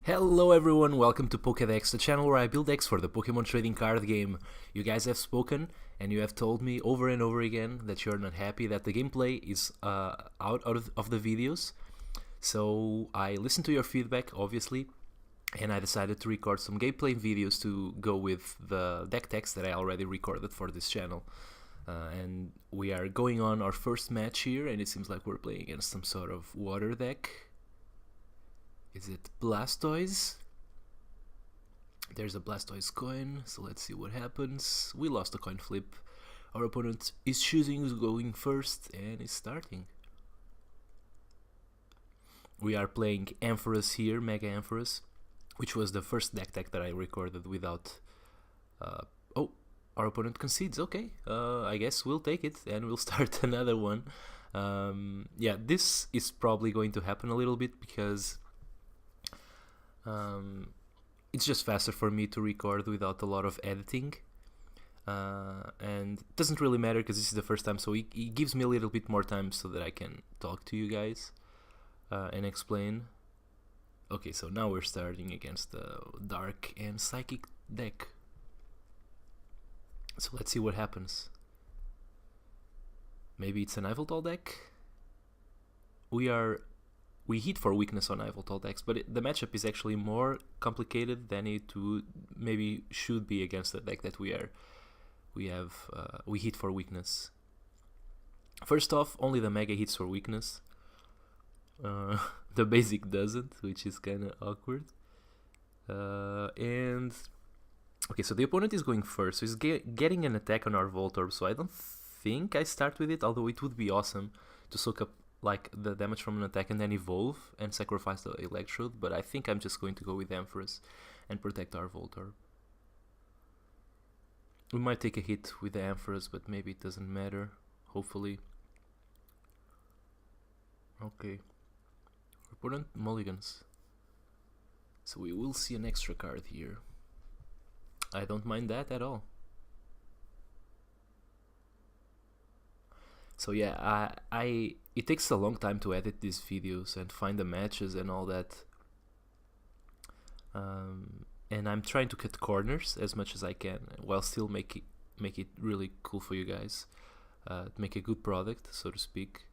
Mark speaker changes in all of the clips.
Speaker 1: Hello everyone, welcome to Pokédex, the channel where I build decks for the Pokemon trading card game. You guys have spoken and you have told me over and over again that you're not happy that the gameplay is out of the videos. So I listened to your feedback, obviously, and I decided to record some gameplay videos to go with the deck text that I already recorded for this channel. And we are going on our first match here, and it seems like we're playing against some sort of water deck. Is it Blastoise? There's a Blastoise coin, so let's see what happens. We lost a coin flip. Our opponent is choosing who's going first and is starting. We are playing Ampharos here, Mega Ampharos, which was the first deck tech that I recorded without... oh, our opponent concedes. Okay, I guess we'll take it and we'll start another one. Yeah, this is probably going to happen a little bit because... it's just faster for me to record without a lot of editing, and it doesn't really matter because this is the first time, so it gives me a little bit more time so that I can talk to you guys and explain. Okay, so now we're starting against the Dark and Psychic deck, so let's see what happens. Maybe it's an Yveltal deck. We hit for weakness on Yveltal decks, but the matchup is actually more complicated than it maybe should be against the deck that we hit for weakness. First off, only the Mega hits for weakness. The basic doesn't, which is kind of awkward. And okay, so the opponent is going first, so he's getting an attack on our Voltorb. So I don't think I start with it, although it would be awesome to soak up like the damage from an attack and then evolve and sacrifice the Electrode, but I think I'm just going to go with Ampharos and protect our Voltorb. We might take a hit with the Ampharos, but maybe it doesn't matter, hopefully. Okay. Opponent mulligans. So we will see an extra card here. I don't mind that at all. So yeah, it takes a long time to edit these videos and find the matches and all that. And I'm trying to cut corners as much as I can while still make it really cool for you guys. Make a good product, so to speak.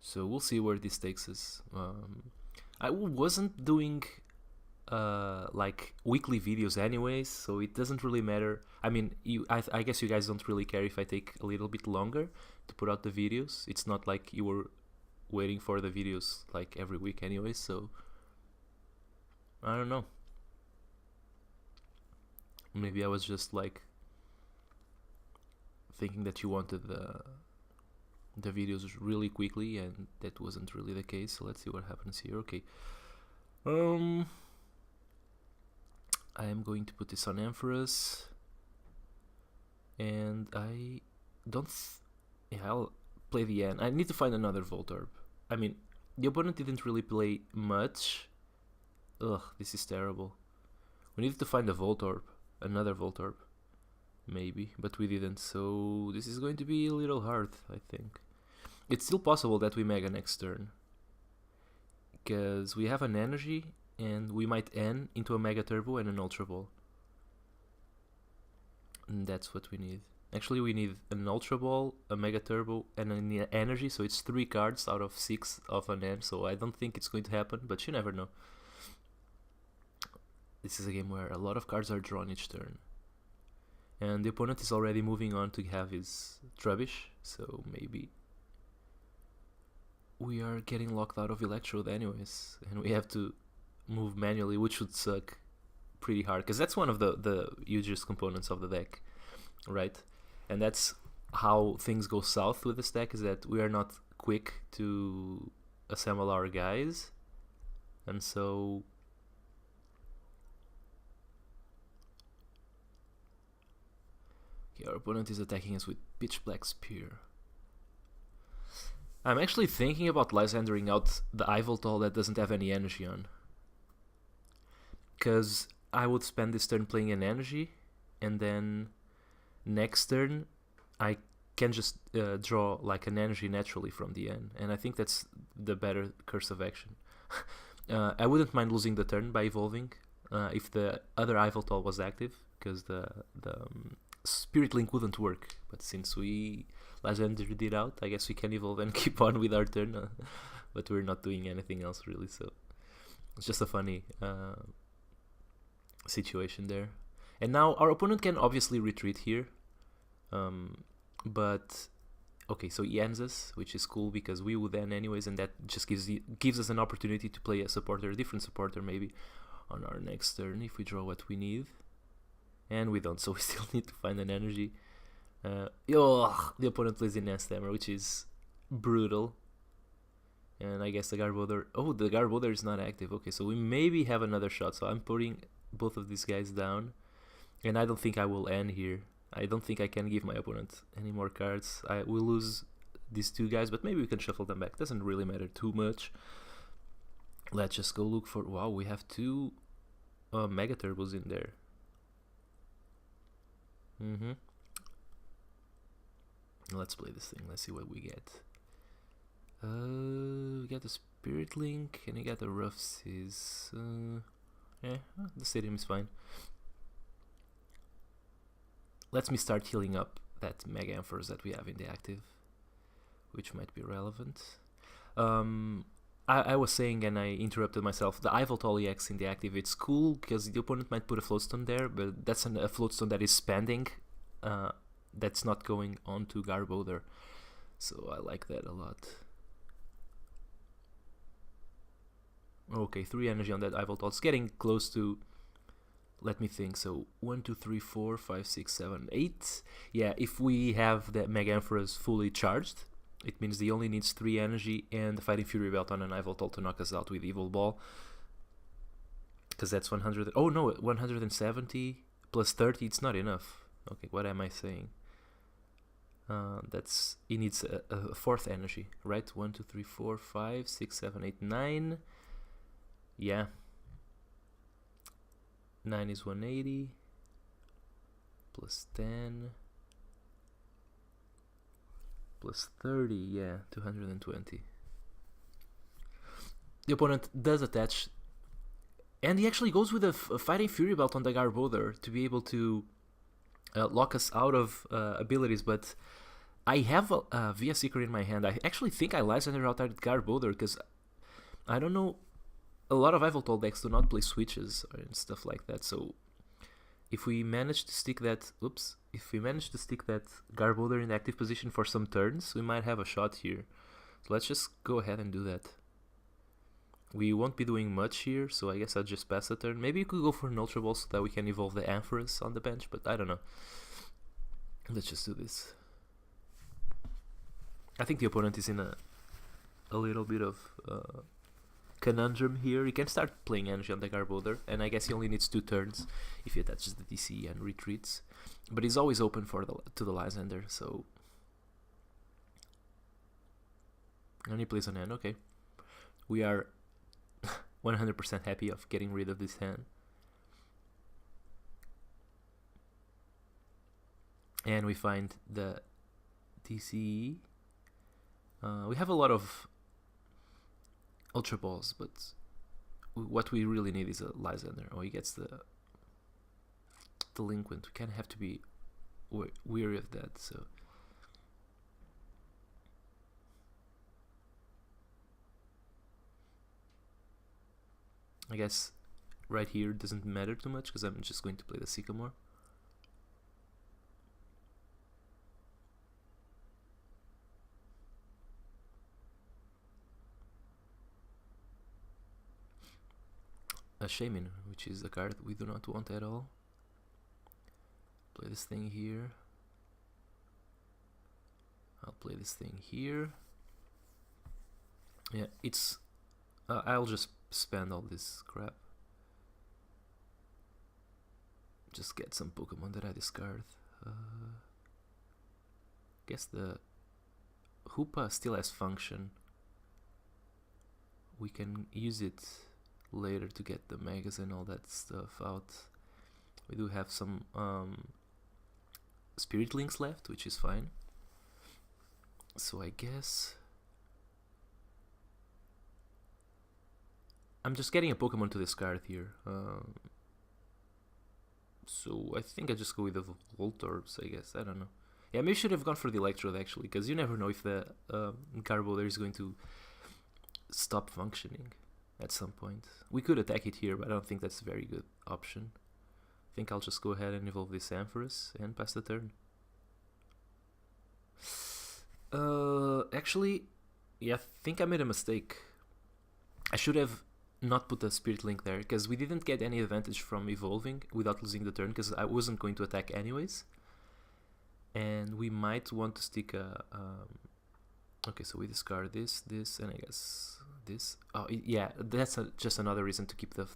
Speaker 1: So we'll see where this takes us. I wasn't doing like weekly videos anyways, so it doesn't really matter. I mean, I guess you guys don't really care if I take a little bit longer to put out the videos. It's not like you were waiting for the videos like every week anyways, so I don't know. Maybe I was just like thinking that you wanted the videos really quickly, and that wasn't really the case. So let's see what happens here. Okay. I am going to put this on Ampharos, and I don't... yeah, I'll play the end. I need to find another Voltorb. I mean, the opponent didn't really play much. Ugh, this is terrible. We needed to find a Voltorb, another Voltorb, maybe, but we didn't, so this is going to be a little hard, I think. It's still possible that we Mega next turn, because we have an energy, and we might end into a Mega Turbo and an Ultra Ball. And that's what we need. Actually, we need an Ultra Ball, a Mega Turbo, and an energy, so it's 3 cards out of 6 of an end, so I don't think it's going to happen, but you never know. This is a game where a lot of cards are drawn each turn. And the opponent is already moving on to have his Trubbish, so maybe we are getting locked out of Electrode anyways, and we have to move manually, which would suck pretty hard, because that's one of the hugest components of the deck, right? And that's how things go south with this deck, is that we are not quick to assemble our guys, and so okay, our opponent is attacking us with Pitch Black Spear. I'm actually thinking about Lysandering out the Yveltal that doesn't have any energy on, because I would spend this turn playing an energy, and then next turn I can just draw like an energy naturally from the end, and I think that's the better course of action. I wouldn't mind losing the turn by evolving if the other Yveltal was active, because the Spirit Link wouldn't work. But since we legendared it out, I guess we can evolve and keep on with our turn. But we're not doing anything else really, so it's just a funny situation there. And now our opponent can obviously retreat here, but okay, so he ends us, which is cool because we would end anyways, and that just gives us an opportunity to play a supporter, a different supporter maybe, on our next turn if we draw what we need. And we don't, so we still need to find an energy. The opponent plays in Stammer, which is brutal. And I guess the Garbodor... Oh, the Garbodor is not active. Okay, so we maybe have another shot. So I'm putting both of these guys down. And I don't think I will end here. I don't think I can give my opponent any more cards. I will lose these two guys, but maybe we can shuffle them back. Doesn't really matter too much. Let's just go look for... Wow, we have two Mega Turbos in there. Let's play this thing. Let's see what we get. We got the Spirit Link, and we got the Rough Seas. The stadium is fine. Let me start healing up that Mega Ampharos that we have in the active, which might be relevant. I was saying, and I interrupted myself, the Yveltal EX in the active, it's cool because the opponent might put a Floatstone there, but that's a Floatstone that is spending, that's not going on to Garbodor. So I like that a lot. Okay, 3 energy on that Yveltal. It's getting close to... Let me think. So 1, 2, 3, 4, 5, 6, 7, 8. Yeah, if we have the Mega Ampharos fully charged, it means he only needs 3 energy and the Fighting Fury Belt on an Yveltal to knock us out with Evil Ball. Because that's 100... Oh no, 170 plus 30, it's not enough. Okay, what am I saying? That's... He needs a 4th energy, right? 1, 2, 3, 4, 5, 6, 7, 8, 9... Yeah, 9 is 180 plus 10 plus 30, yeah, 220. The opponent does attach, and he actually goes with a Fighting Fury Belt on the Garbodor to be able to lock us out of abilities, but I have a Via Seeker in my hand. I actually think I Lysander out that Garbodor because I don't know. A lot of Yveltal decks do not play switches and stuff like that, so if we manage to stick that, if we manage to stick that Garbodor in the active position for some turns, we might have a shot here. So let's just go ahead and do that. We won't be doing much here, so I guess I'll just pass a turn. Maybe you could go for an Ultra Ball so that we can evolve the Ampharos on the bench, but I don't know. Let's just do this. I think the opponent is in a little bit of... conundrum here. He can start playing energy on the Garbodor, and I guess he only needs 2 turns if he attaches the DC and retreats. But he's always open for to the Lysander, so... And he plays an hand, okay. We are 100% happy of getting rid of this hand. And we find the DCE. We have a lot of Ultra Balls, but what we really need is a Lysander. Oh, he gets the Delinquent. We kind of have to be weary of that, so... I guess right here doesn't matter too much because I'm just going to play the Sycamore. A Shaman, which is a card we do not want at all. Play this thing here. I'll play this thing here. Yeah, it's... I'll just spend all this crap. Just get some Pokemon that I discard. Guess the Hoopa still has function. We can use it later to get the Megas and all that stuff out. We do have some Spirit Links left, which is fine. So I guess I'm just getting a Pokemon to discard here. So I think I just go with the Voltorbs, I guess. I don't know. Yeah, maybe I should have gone for the Electrode actually, because you never know if the Garbodor is going to stop functioning at some point. We could attack it here, but I don't think that's a very good option. I think I'll just go ahead and evolve this Ampharos and pass the turn. Actually, yeah, I think I made a mistake. I should have not put a Spirit Link there, because we didn't get any advantage from evolving without losing the turn, because I wasn't going to attack anyways. And we might want to stick a... okay, so we discard this, and I guess this. Oh, yeah, that's just another reason to keep the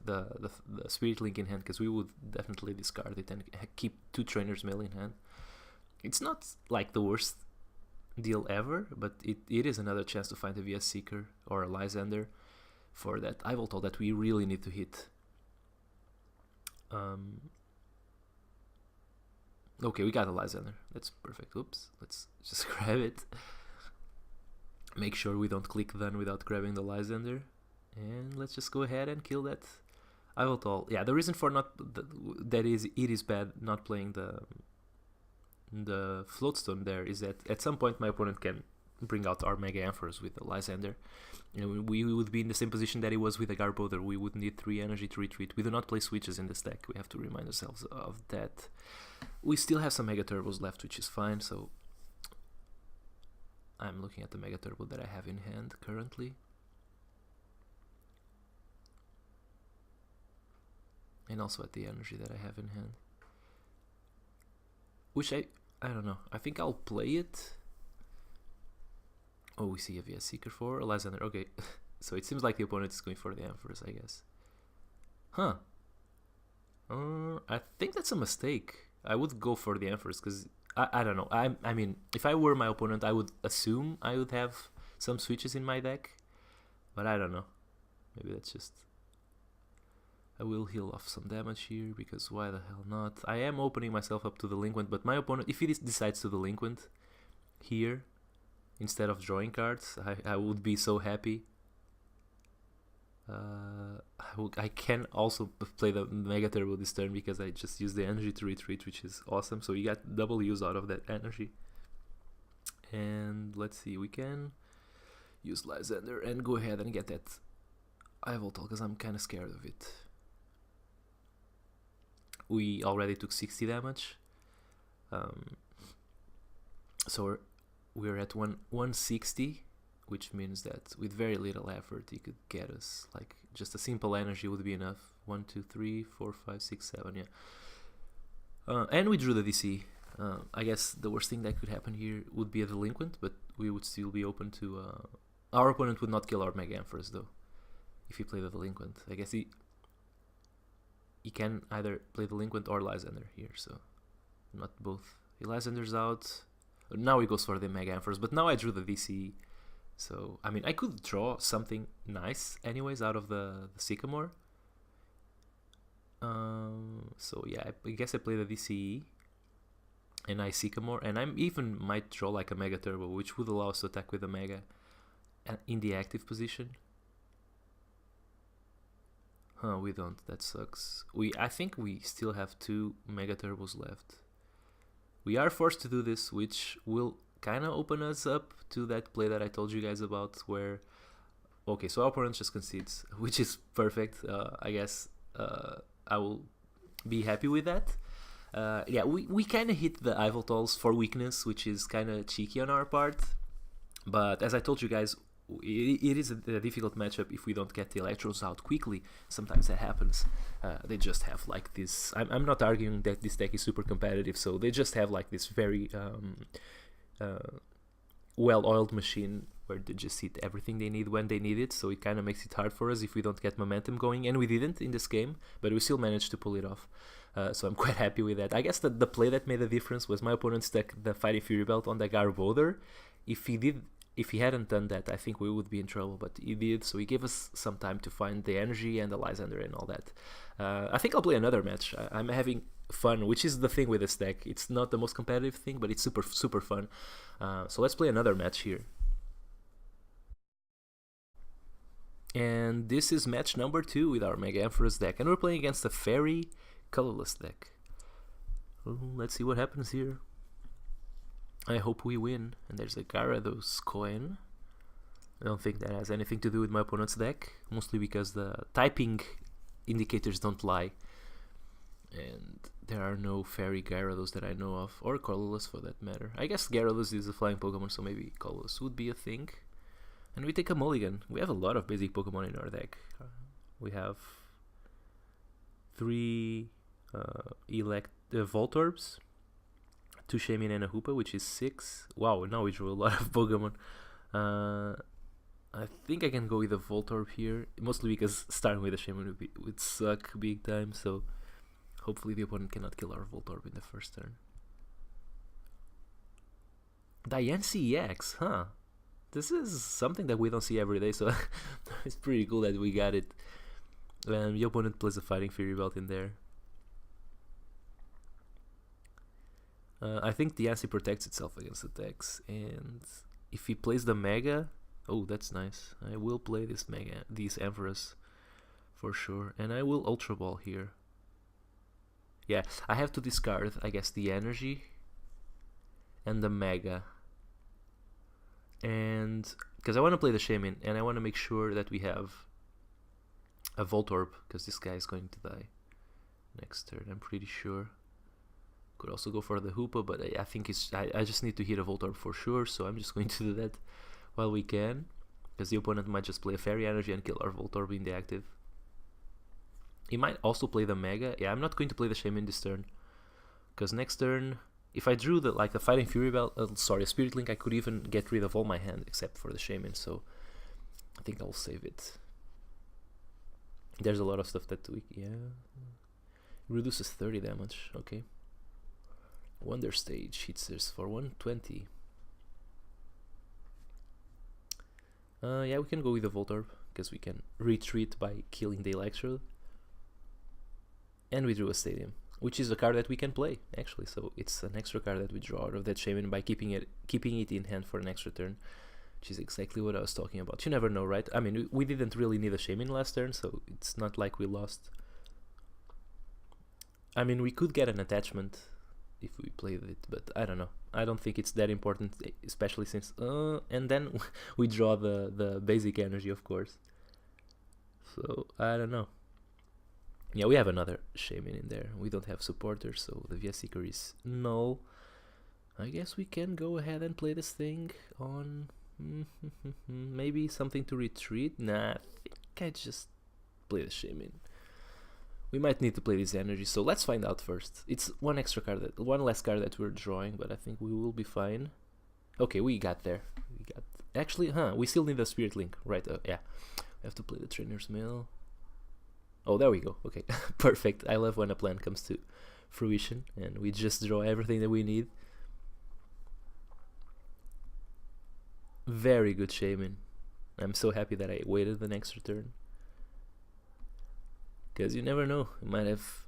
Speaker 1: Spirit Link in hand, because we would definitely discard it and keep 2 Trainer's Mail in hand. It's not like the worst deal ever, but it is another chance to find a VS Seeker or a Lysander for that Yveltal that we really need to hit. Okay, we got a Lysander. That's perfect. Oops, let's just grab it. Make sure we don't click then without grabbing the Lysander. And let's just go ahead and kill that Yveltal. Yeah, the reason for it is bad not playing the Floatstone there is that at some point my opponent can bring out our Mega Ampharos with the Lysander. We would be in the same position that he was with the Garbodor. We would need 3 energy to retreat. We do not play switches in this deck. We have to remind ourselves of that. We still have some Mega Turbos left, which is fine, so I'm looking at the Mega Turbo that I have in hand currently. And also at the energy that I have in hand. Which I don't know. I think I'll play it. Oh, we see a VS Seeker for a Lysander. Okay, so it seems like the opponent is going for the Ampharos, I guess. Huh. I think that's a mistake. I would go for the Ampharos because I don't know. I mean, if I were my opponent, I would assume I would have some switches in my deck, but I don't know. Maybe that's just... I will heal off some damage here because why the hell not? I am opening myself up to Delinquent, but my opponent, if he decides to Delinquent here instead of drawing cards, I would be so happy. I can also play the Mega Turbo this turn because I just used the energy to retreat, which is awesome. So you got double use out of that energy. And let's see, we can use Lysander and go ahead and get that Yveltal because I'm kind of scared of it. We already took 60 damage. So we're at 160. Which means that with very little effort he could get us, like just a simple energy would be enough. 1, 2, 3, 4, 5, 6, 7, yeah. And we drew the DC. I guess the worst thing that could happen here would be a Delinquent, but we would still be open to... our opponent would not kill our Mega Ampharos though, if he played a Delinquent. I guess he can either play Delinquent or Lysander here, so not both. He Lysander's out. Now he goes for the Mega Ampharos, but now I drew the DC. So, I mean, I could draw something nice anyways out of the Sycamore. So, yeah, I guess I play the DCE and I Sycamore. And I even might draw like a Mega Turbo, which would allow us to attack with a Mega in the active position. Huh, we don't. That sucks. I think we still have 2 Mega Turbos left. We are forced to do this, which will kind of open us up to that play that I told you guys about where... Okay, so our opponent just concedes, which is perfect. I guess I will be happy with that. Yeah, we kind of hit the Yveltals for weakness, which is kind of cheeky on our part. But as I told you guys, it is a difficult matchup if we don't get the Electrodes out quickly. Sometimes that happens. They just have like this... I'm not arguing that this deck is super competitive, so they just have like this very... well-oiled machine where they just hit everything they need when they need it, so it kind of makes it hard for us if we don't get momentum going, and we didn't in this game, but we still managed to pull it off. So I'm quite happy with that. I guess that the play that made a difference was my opponent stuck the Fighting Fury Belt on the Garbodor. If he hadn't done that, I think we would be in trouble, but he did, so he gave us some time to find the energy and the Lysander and all that. I think I'll play another match. I'm having fun, which is the thing with this deck. It's not the most competitive thing, but it's super fun. So let's play another match here. And this is match number 2 with our Mega Ampharos deck. And we're playing against a Fairy colorless deck. Well, let's see what happens here. I hope we win. And there's a Gyarados coin. I don't think that has anything to do with my opponent's deck. Mostly because the typing indicators don't lie. And there are no Fairy Gyarados that I know of. Or colorless for that matter. I guess Gyarados is a flying Pokemon, so maybe colorless would be a thing. And we take a mulligan. We have a lot of basic Pokemon in our deck. We have 3 Voltorbs, 2 Shaymin and a Hoopa, which is 6. Wow, now we drew a lot of Pokemon. I think I can go with a Voltorb here, mostly because starting with a Shaymin would suck big time, so hopefully the opponent cannot kill our Voltorb in the first turn. Diancie EX, huh? This is something that we don't see every day, so it's pretty cool that we got it. And the opponent plays a Fighting Fury Belt in there. I think Diancie protects itself against attacks, and if he plays the Mega, oh, that's nice. I will play these Ampharos for sure, and I will Ultra Ball here. Yeah, I have to discard, I guess, the Energy and the Mega. And because I want to play the Shaymin, and I want to make sure that we have a Voltorb, because this guy is going to die next turn, I'm pretty sure. Could also go for the Hoopa, but I think I just need to hit a Voltorb for sure, so I'm just going to do that while we can, because the opponent might just play a Fairy Energy and kill our Voltorb in the active. He might also play the Mega. Yeah, I'm not going to play the Shaymin this turn, because next turn, if I drew a Fighting Fury Belt, a Spirit Link, I could even get rid of all my hand except for the Shaymin, so I think I'll save it. There's a lot of stuff that reduces 30 damage, okay. Wonder Stage hits this for 120. Yeah, we can go with the Voltorb, because we can retreat by killing the Electrode. And we drew a Stadium, which is a card that we can play, actually, so it's an extra card that we draw out of that Shaymin by keeping it in hand for an extra turn, which is exactly what I was talking about. You never know, right? I mean, we didn't really need a Shaymin last turn, so it's not like we lost. I mean, we could get an attachment if we played it, but I don't know. I don't think it's that important, especially since... and then we draw the basic energy, of course. So, I don't know. Yeah, we have another Shaymin in there. We don't have supporters, so the VS Seeker is null. I guess we can go ahead and play this thing on... maybe something to retreat? Nah, I think I just play the Shaymin. We might need to play this energy, so let's find out first. It's one less card that we're drawing, but I think we will be fine. Okay, we got there. Actually, we still need the Spirit Link, right? Yeah, we have to play the Trainer's Mail. Oh, there we go. Okay, perfect. I love when a plan comes to fruition and we just draw everything that we need. Very good Shaymin. I'm so happy that I waited the next return, because you never know, it might have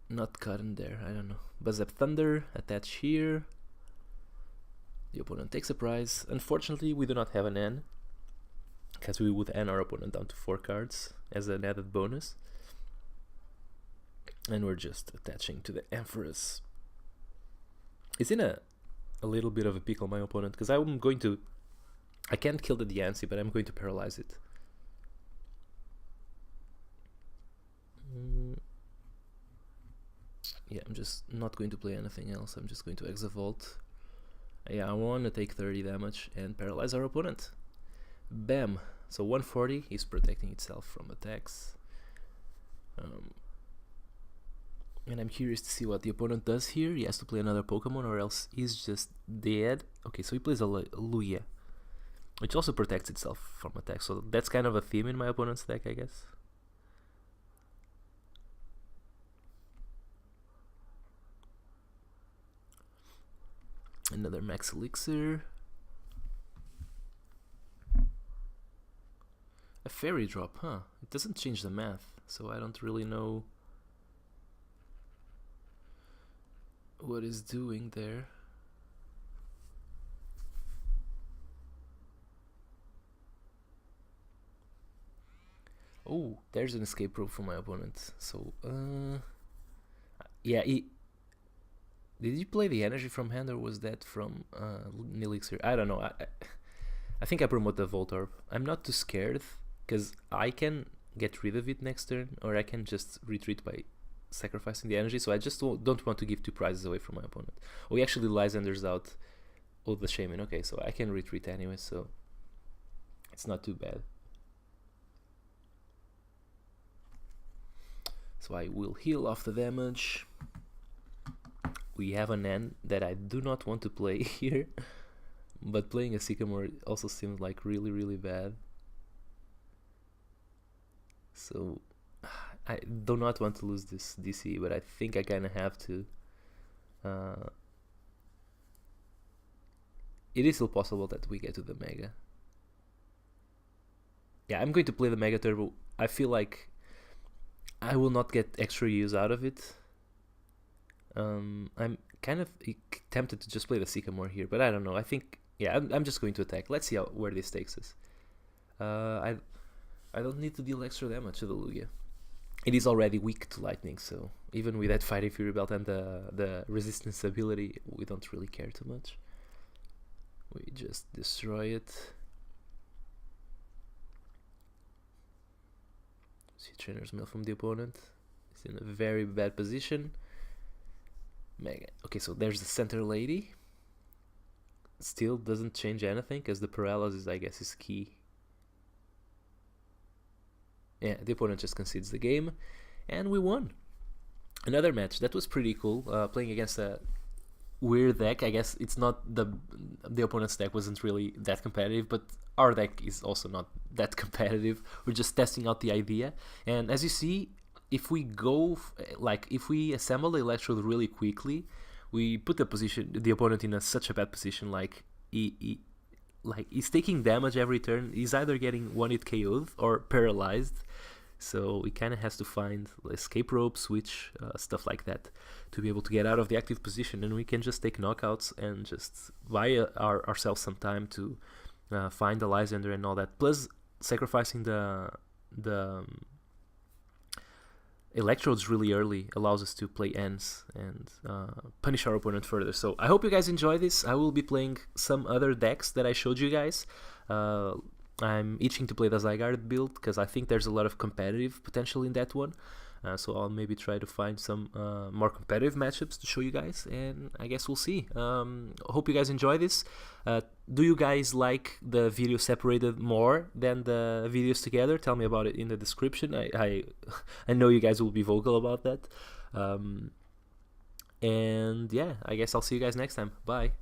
Speaker 1: not gotten there. I don't know. Buzz Up Thunder, attach here. The opponent takes a prize. Unfortunately, we do not have an N, because we would N our opponent down to 4 cards as an added bonus. And we're just attaching to the Ampharos. It's in a little bit of a pickle, my opponent, because I can't kill the Diancie, but I'm going to paralyze it. Yeah, I'm just not going to play anything else. I'm just going to Exavolt. Yeah, I want to take 30 damage and paralyze our opponent. Bam! So 140 is protecting itself from attacks. And I'm curious to see what the opponent does here. He has to play another Pokemon or else he's just dead. Okay, so he plays a Lugia, which also protects itself from attacks. So that's kind of a theme in my opponent's deck, I guess. Another Max Elixir. A Fairy Drop, huh? It doesn't change the math, so I don't really know what it's doing there. Oh, there's an escape rope for my opponent. So, yeah, did he play the energy from hand or was that from Nilixir? I don't know. I think I promote the Volt Orb. I'm not too scared because I can get rid of it next turn, or I can just retreat by sacrificing the energy. So I just don't want to give 2 prizes away from my opponent. Oh, he actually Lysander's out. Oh, the Shaman. Okay, so I can retreat anyway, so it's not too bad. So I will heal off the damage. We have an N that I do not want to play here, but playing a Sycamore also seems like really, really bad. So I do not want to lose this DC, but I think I kind of have to. It is still possible that we get to the Mega. Yeah, I'm going to play the Mega Turbo. I feel like I will not get extra use out of it. I'm kind of tempted to just play the Sycamore here, but I don't know. I think, yeah, I'm just going to attack. Let's see where this takes us. I don't need to deal extra damage to the Lugia. It is already weak to lightning, so even with that Fighting Fury Belt and the resistance ability, we don't really care too much. We just destroy it. See Trainer's Mail from the opponent. It's in a very bad position. Mega. Okay, so there's the center lady. Still doesn't change anything because the paralysis, I guess, is key. Yeah, the opponent just concedes the game, and we won. Another match that was pretty cool. Playing against a weird deck. I guess it's not the opponent's deck wasn't really that competitive, but our deck is also not that competitive. We're just testing out the idea, and as you see, if we go if we assemble the Electrode really quickly, we put the opponent in such a bad position. Like he's taking damage every turn. He's either getting 1-hit KO'd or paralyzed. So he kind of has to find escape rope, switch, stuff like that to be able to get out of the active position, and we can just take knockouts and just buy ourselves some time to find the Lysander and all that. Plus, sacrificing the Electrodes really early allows us to play ends and punish our opponent further. So I hope you guys enjoy this. I will be playing some other decks that I showed you guys. I'm itching to play the Zygarde build because I think there's a lot of competitive potential in that one. So I'll maybe try to find some more competitive matchups to show you guys, and I guess we'll see. Hope you guys enjoy this. Do you guys like the video separated more than the videos together? Tell me about it in the description. I know you guys will be vocal about that. And yeah, I guess I'll see you guys next time. Bye.